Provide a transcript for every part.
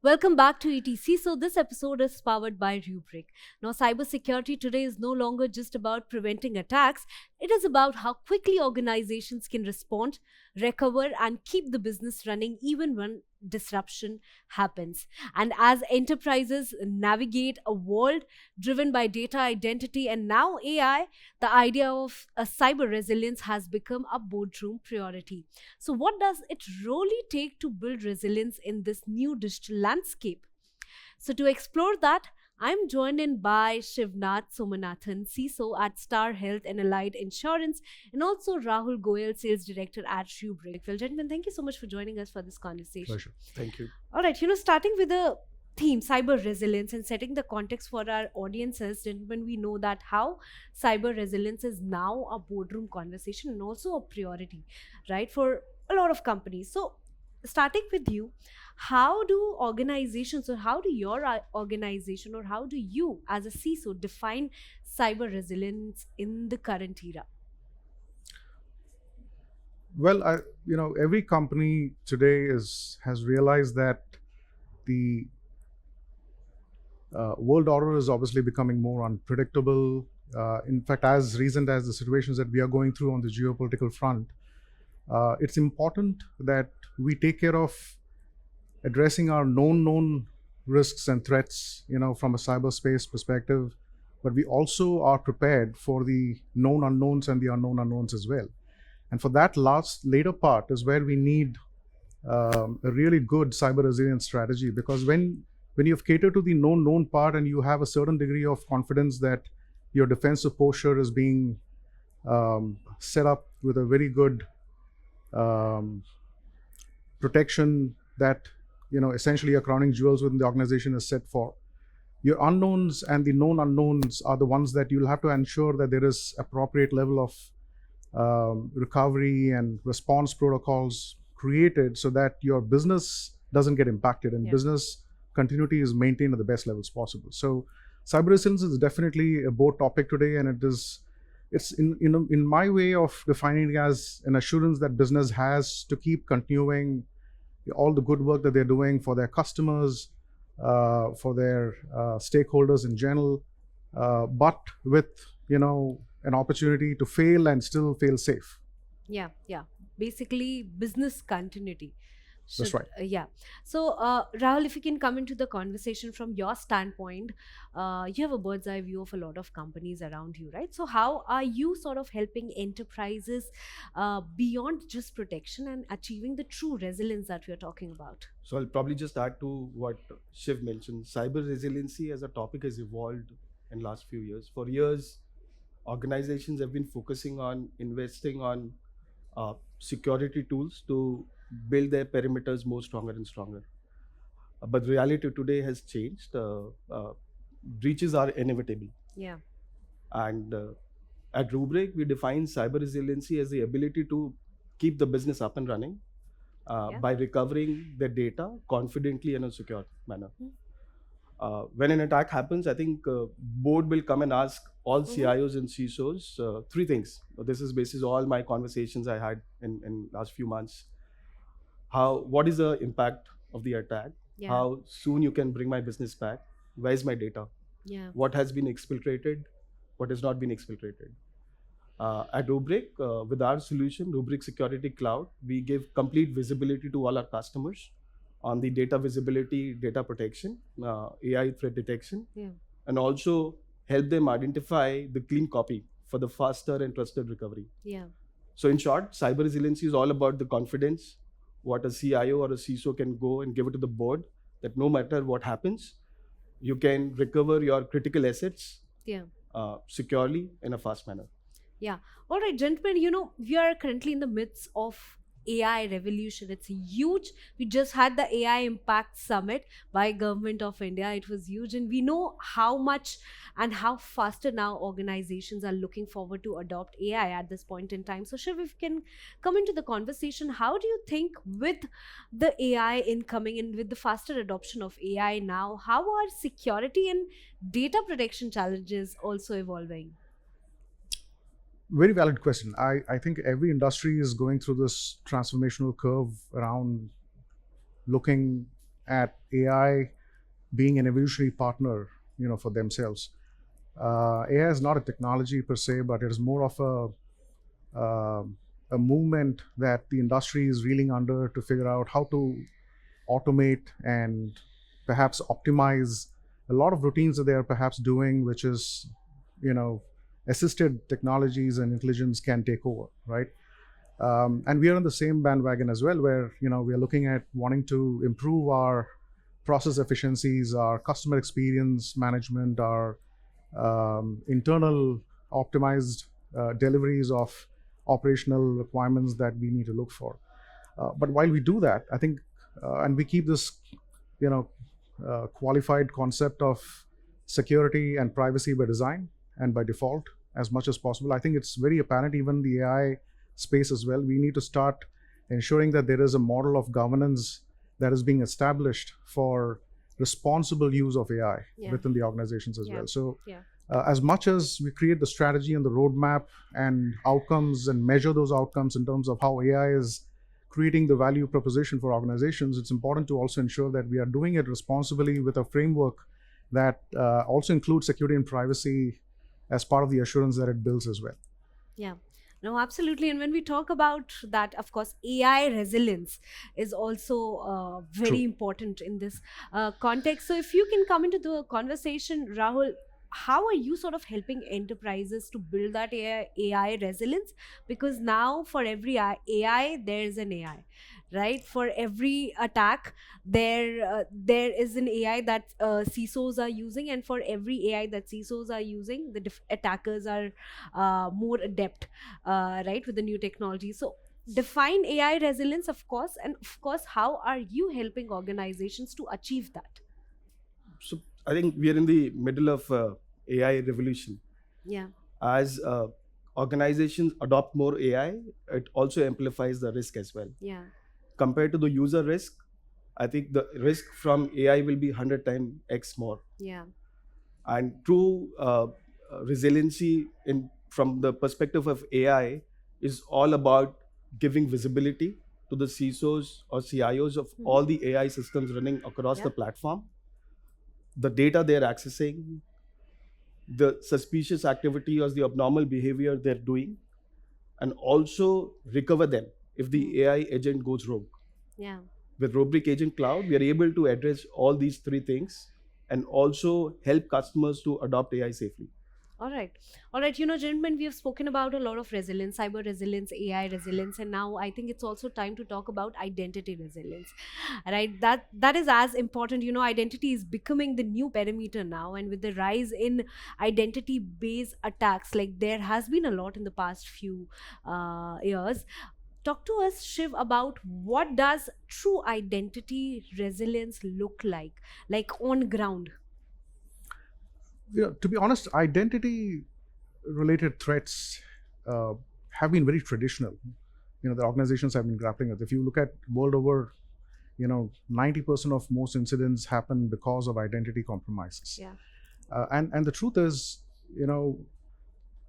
Welcome back to ETCISO. This episode is powered by Rubrik. Now, cybersecurity today is no longer just about preventing attacks. It is about how quickly organizations can respond, recover, and keep the business running even when disruption happens. And as enterprises navigate a world driven by data, identity, and now AI, the idea of a cyber resilience has become a boardroom priority. So, what does it really take to build resilience in this new digital landscape? So, to explore that, I'm joined in by Shivanath Somanathan, CISO at Star Health and Allied Insurance, and also Rahul Goyal, Sales Director at Rubrik. Well, gentlemen, thank you so much for joining us for this conversation. Pleasure. Thank you. All right, starting with the theme cyber resilience and setting the context for our audiences, gentlemen, we know that how cyber resilience is now a boardroom conversation and also a priority, right, for a lot of companies. So starting with you, how do organizations, or how do your organization, or how do you as a CISO define cyber resilience in the current era? Well, every company today has realized that the world order is obviously becoming more unpredictable. In fact, as recent as the situations that we are going through on the geopolitical front, it's important that we take care of addressing our known risks and threats, from a cyberspace perspective, but we also are prepared for the known unknowns and the unknown unknowns as well. And for that later part is where we need a really good cyber resilience strategy, because when you've catered to the known part and you have a certain degree of confidence that your defensive posture is being set up with a very good protection that essentially your crowning jewels within the organization is set for. Your unknowns and the known unknowns are the ones that you'll have to ensure that there is appropriate level of recovery and response protocols created so that your business doesn't get impacted and business continuity is maintained at the best levels possible. So cyber resilience is definitely a board topic today, and it's in my way of defining it as an assurance that business has to keep continuing all the good work that they're doing for their customers, for their stakeholders in general, but with an opportunity to fail and still fail safe. Yeah. Basically, business continuity. That's right. So, Rahul, if you can come into the conversation from your standpoint, you have a bird's eye view of a lot of companies around you, right? So, how are you sort of helping enterprises beyond just protection and achieving the true resilience that we are talking about? So I'll probably just add to what Shiv mentioned. Cyber resiliency as a topic has evolved in last few years. For years, organizations have been focusing on investing on security tools to build their perimeters more stronger and stronger. But reality today has changed. Breaches are inevitable. Yeah. And at Rubrik, we define cyber resiliency as the ability to keep the business up and running by recovering the data confidently in a secure manner. When an attack happens, I think board will come and ask all CIOs and CISOs three things. This is basis all my conversations I had in last few months. What is the impact of the attack? Yeah. How soon you can bring my business back? Where's my data? Yeah. What has been exfiltrated? What has not been exfiltrated? At Rubrik, with our solution, Rubrik Security Cloud, we give complete visibility to all our customers on the data visibility, data protection, AI threat detection, and also help them identify the clean copy for the faster and trusted recovery. Yeah. So in short, cyber resiliency is all about the confidence, what a CIO or a CISO can go and give it to the board, that no matter what happens, you can recover your critical assets securely in a fast manner. Yeah. All right, gentlemen, we are currently in the midst of AI revolution. It's huge. We just had the AI Impact Summit by Government of India. It was huge, and we know how much and how faster now organizations are looking forward to adopt AI at this point in time. So Shiv, if you can come into the conversation, how do you think with the AI incoming and with the faster adoption of AI now, how are security and data protection challenges also evolving? Very valid question. I think every industry is going through this transformational curve around looking at AI being an evolutionary partner, for themselves. AI is not a technology per se, but it is more of a movement that the industry is reeling under to figure out how to automate and perhaps optimize a lot of routines that they are perhaps doing, which is, assisted technologies and intelligence can take over, right? And we are on the same bandwagon as well, where we are looking at wanting to improve our process efficiencies, our customer experience management, our internal optimized deliveries of operational requirements that we need to look for. But while we do that, I think, and we keep this, qualified concept of security and privacy by design and by default as much as possible. I think it's very apparent, even the AI space as well. We need to start ensuring that there is a model of governance that is being established for responsible use of AI within the organizations as well. So as much as we create the strategy and the roadmap and outcomes and measure those outcomes in terms of how AI is creating the value proposition for organizations, it's important to also ensure that we are doing it responsibly with a framework that also includes security and privacy as part of the assurance that it builds as well. Yeah. No, absolutely. And when we talk about that, of course, AI resilience is also very important in this context. So if you can come into the conversation, Rahul, how are you sort of helping enterprises to build that AI resilience? Because now for every AI, there's an AI, right? For every attack, there is an AI that CISOs are using, and for every AI that CISOs are using, the attackers are more adept, right, with the new technology. So define AI resilience, of course, and of course, how are you helping organizations to achieve that? So I think we are in the middle of AI revolution. Yeah. As organizations adopt more AI, it also amplifies the risk as well. Yeah. Compared to the user risk, I think the risk from AI will be 100 times X more. Yeah. And true resiliency from the perspective of AI is all about giving visibility to the CISOs or CIOs of all the AI systems running across the platform, the data they're accessing, the suspicious activity or the abnormal behavior they're doing, and also recover them if the AI agent goes rogue. Yeah. With Rubrik Agent Cloud, we are able to address all these three things and also help customers to adopt AI safely. All right. Gentlemen, we have spoken about a lot of resilience, cyber resilience, AI resilience, and now I think it's also time to talk about identity resilience, right? That is as important. Identity is becoming the new perimeter now, and with the rise in identity-based attacks, like there has been a lot in the past few years. Talk to us, Shiv, about what does true identity resilience look like on ground? To be honest, identity-related threats have been very traditional. The organizations have been grappling with. If you look at world over, 90% of most incidents happen because of identity compromises. Yeah. And the truth is,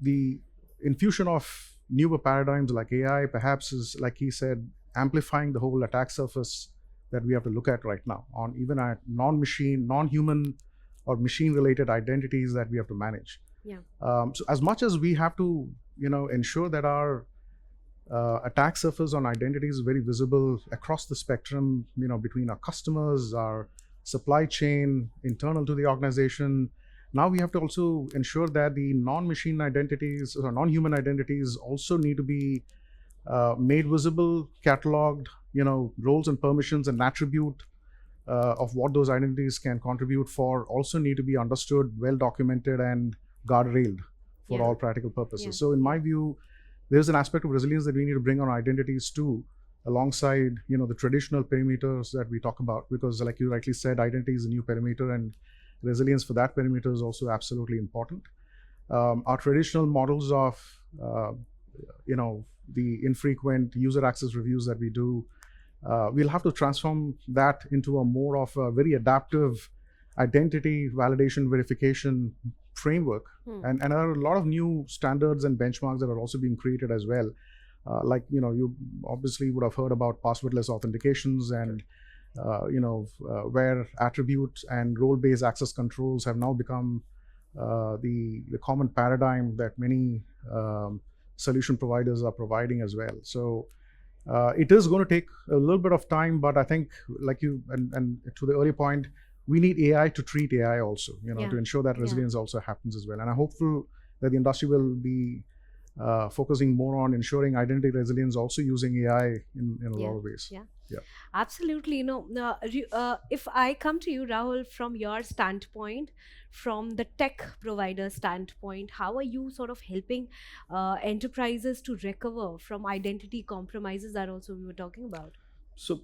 the infusion of newer paradigms like AI perhaps is, like he said, amplifying the whole attack surface that we have to look at right now on even our non-machine, non-human or machine-related identities that we have to manage. Yeah. So as much as we have to, ensure that our attack surface on identity is very visible across the spectrum, between our customers, our supply chain, internal to the organization. Now we have to also ensure that the non-machine identities or non-human identities also need to be made visible, cataloged, roles and permissions and attribute of what those identities can contribute for also need to be understood, well documented and guardrailed for all practical purposes. Yeah. So in my view, there's an aspect of resilience that we need to bring on identities too, alongside the traditional perimeters that we talk about, because like you rightly said, identity is a new perimeter and resilience for that perimeter is also absolutely important. Our traditional models of the infrequent user access reviews that we do, we'll have to transform that into a more of a very adaptive identity validation verification framework. And there are a lot of new standards and benchmarks that are also being created as well. You obviously would have heard about passwordless authentications and where attributes and role-based access controls have now become the common paradigm that many solution providers are providing as well. So it is going to take a little bit of time, but I think, like you and to the earlier point, we need AI to treat AI also, to ensure that resilience also happens as well. And I'm hopeful that the industry will be focusing more on ensuring identity resilience, also using AI in a lot of ways. Yeah. Absolutely. If I come to you, Rahul, from your standpoint, from the tech provider standpoint, how are you sort of helping enterprises to recover from identity compromises that also we were talking about? So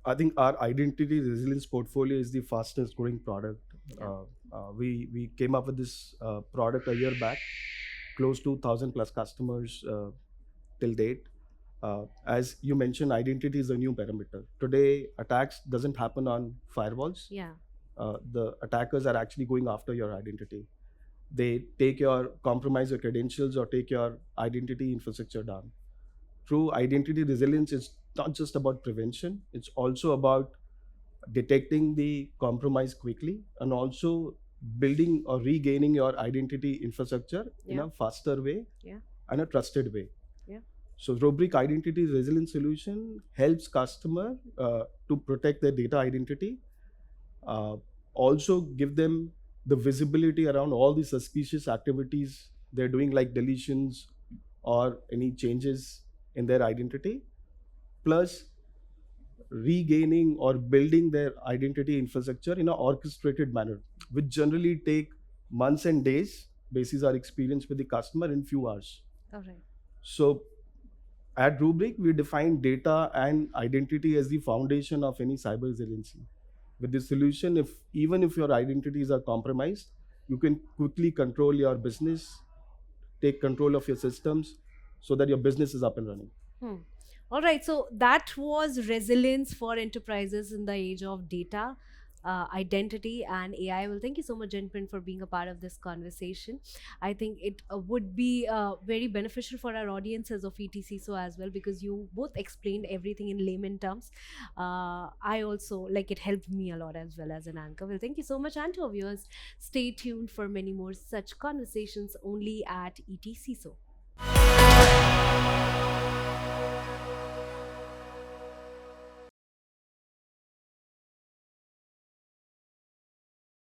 I think our identity resilience portfolio is the fastest growing product. We came up with this product a year back, close to 1,000 plus customers till date. As you mentioned, identity is a new parameter. Today, attacks doesn't happen on firewalls. The attackers are actually going after your identity. They compromise your credentials or take your identity infrastructure down. True identity resilience is not just about prevention, it's also about detecting the compromise quickly and also building or regaining your identity infrastructure in a faster way and a trusted way. So Rubrik Identity Resilience Solution helps customer to protect their data identity, also give them the visibility around all the suspicious activities they're doing, like deletions or any changes in their identity, plus regaining or building their identity infrastructure in an orchestrated manner, which generally take months and days, basis our experience with the customer, in few hours. All right. So at Rubrik, we define data and identity as the foundation of any cyber resiliency. With this solution, even if your identities are compromised, you can quickly control your business, take control of your systems, so that your business is up and running. All right, so that was resilience for enterprises in the age of data, identity, and AI. Well, thank you so much, gentlemen, for being a part of this conversation. I think it would be very beneficial for our audiences of ETCISO as well, because you both explained everything in layman terms. I also, it helped me a lot as well as an anchor. Well, thank you so much, and to our viewers, stay tuned for many more such conversations only at ETCISO.